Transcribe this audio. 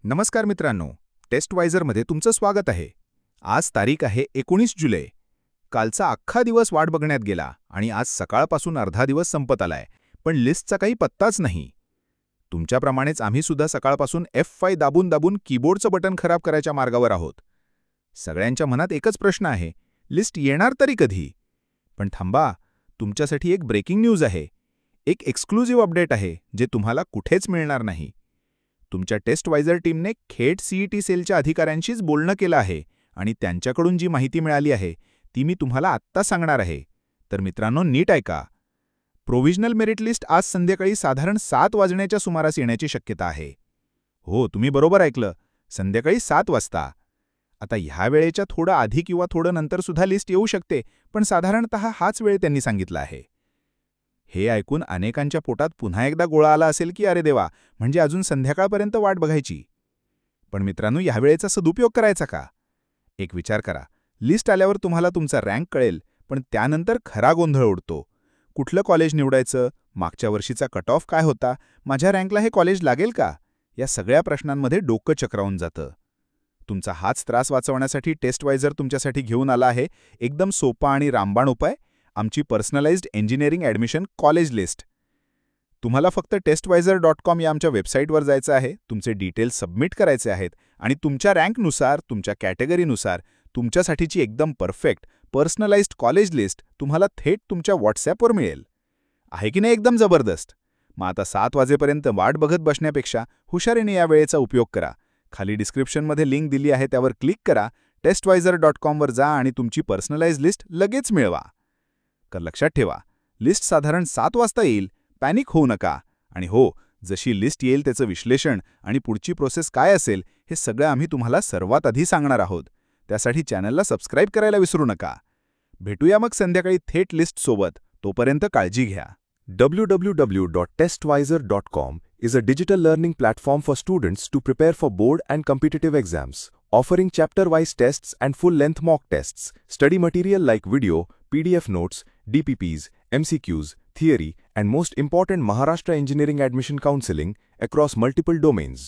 नमस्कार मित्रांनो, टेस्टवायझरमध्ये तुमचं स्वागत आहे. आज तारीख आहे 19 जुलै. कालचा अख्खा दिवस वाट बघण्यात गेला आणि आज सकाळपासून अर्धा दिवस संपत आलाय, पण लिस्टचा काही पत्ताच नाही. तुमच्याप्रमाणेच आम्ही सुद्धा सकाळपासून F5 दाबून दाबून कीबोर्डचं बटन खराब करायच्या मार्गावर आहोत. सगळ्यांच्या मनात एकच प्रश्न आहे, लिस्ट येणार तरी कधी? पण थांबा, तुमच्यासाठी एक ब्रेकिंग न्यूज आहे. एक एक्सक्लुझिव्ह अपडेट आहे, जे तुम्हाला कुठेच मिळणार नाही. तुमच्या टेस्टवायझर टीमने थेट CET सेलच्या अधिकाऱ्यांशीच बोलणं केलं आहे आणि त्यांच्याकडून जी माहिती मिळाली आहे ती मी तुम्हाला आत्ता सांगणार आहे. तर मित्रांनो, नीट ऐका. प्रोव्हिजनल मेरिट लिस्ट आज संध्याकाळी साधारण 7 वाजण्याच्या सुमारास येण्याची शक्यता आहे. हो, तुम्ही बरोबर ऐकलं, संध्याकाळी 7 वाजता. आता ह्या वेळेच्या थोडं आधी किंवा थोडं नंतर सुद्धा लिस्ट येऊ शकते, पण साधारणतः हाच वेळ त्यांनी सांगितला आहे. हे ऐकून अनेकांच्या पोटात पुन्हा एकदा गोळा आला असेल की अरे देवा, म्हणजे अजून संध्याकाळपर्यंत वाट बघायची. पण मित्रांनो, या वेळेचा सदुपयोग करायचा का? एक विचार करा, लिस्ट आल्यावर तुम्हाला तुमचा रँक कळेल, पण त्यानंतर खरा गोंधळ उडतो. कुठलं कॉलेज निवडायचं, मागच्या वर्षीचा कट ऑफ काय होता, माझ्या रँकला हे कॉलेज लागेल का, या सगळ्या प्रश्नांमध्ये डोकं चक्रावून जातं. तुमचा हाच त्रास वाचवण्यासाठी टेस्टवायझर तुमच्यासाठी घेऊन आला आहे एकदम सोपा आणि रामबाण उपाय, आमची personalised engineering admission college list. तुम्हाला फक्त testwizer.com या आमच्या वेबसाईटवर जायचं आहे, तुमचे डिटेल्स सबमिट करायचे आहेत आणि तुमच्या रँकनुसार, तुमच्या कॅटेगरीनुसार तुमच्यासाठीची एकदम परफेक्ट, पर्सनलाइज्ड कॉलेज लिस्ट तुम्हाला थेट तुमच्या व्हॉट्सॲपवर मिळेल. आहे की नाही एकदम जबरदस्त? मग आता 7 वाजेपर्यंत वाट बघत बसण्यापेक्षा हुशारीने या वेळेचा उपयोग करा. खाली डिस्क्रिप्शनमध्ये लिंक दिली आहे, त्यावर क्लिक करा, testwizer.com वर जा आणि तुमची पर्सनलाइज्ड लिस्ट लगेच मिळवा. तर लक्षात ठेवा, लिस्ट साधारण 7 वाजता येईल, पॅनिक होऊ नका. आणि हो, जशी लिस्ट येईल त्याचं विश्लेषण आणि पुढची प्रोसेस काय असेल हे सगळं आम्ही तुम्हाला सर्वात आधी सांगणार आहोत. त्यासाठी चॅनलला सबस्क्राईब करायला विसरू नका. भेटूया मग संध्याकाळी थेट लिस्टसोबत. तोपर्यंत काळजी घ्या. www.testwizer.com is a digital learning platform for students to prepare for board and competitive exams, offering chapter-wise tests and full-length mock tests, study material like video, PDF notes, DPPs, MCQs, theory, and most important Maharashtra Engineering Admission Counseling across multiple domains.